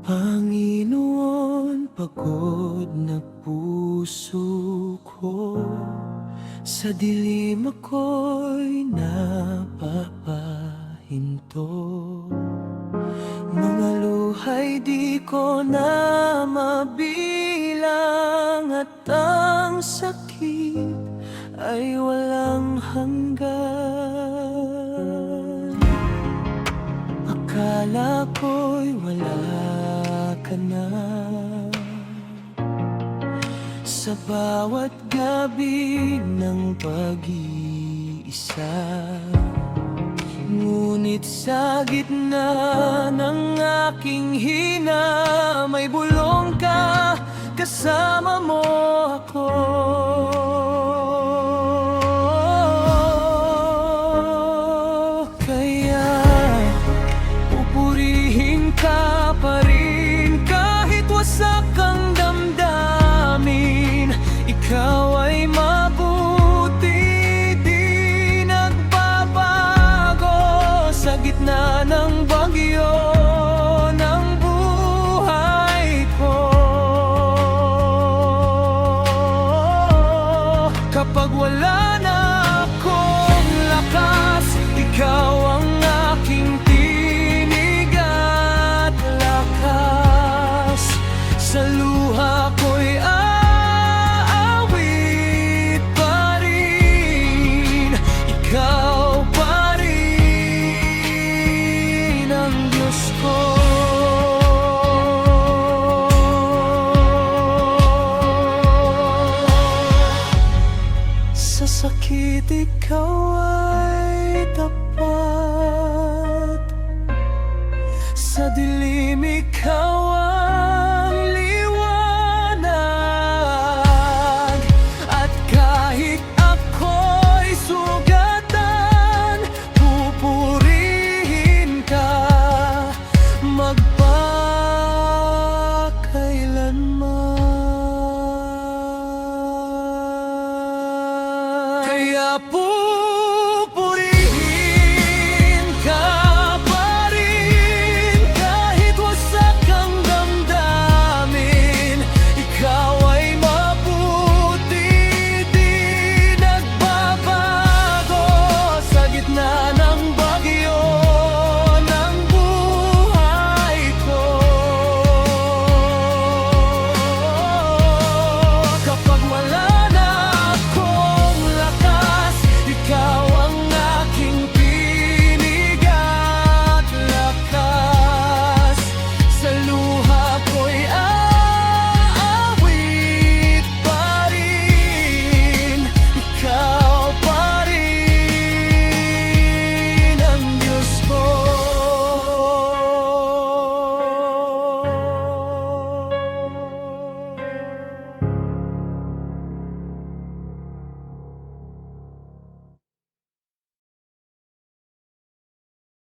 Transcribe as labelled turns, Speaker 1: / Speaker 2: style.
Speaker 1: Panginoon, pagod na puso ko, sa dilim ako'y napapahinto. Mga luhay di ko na mabilang, at ang sakit ay walang hanggan. Akala ko'y wala ka na sa bawat gabi ng pag-iisa. Ngunit sa gitna ng aking hina, may bulong ka, kasama mo ako. Kaya pupurihin ka pa rin kahit wasak ang damdamin. Ikaw ay mabuti, di nagbabago sa gitna ng bagyo ng buhay ko. Kapag wala na akong lakas, ikaw ang aking tinig at lakas. Sa luha ko'y aawit pa rin, ikaw pa rin ang Diyos ko. Sa sakit ikaw ay tapat, sa dilim ikaw ay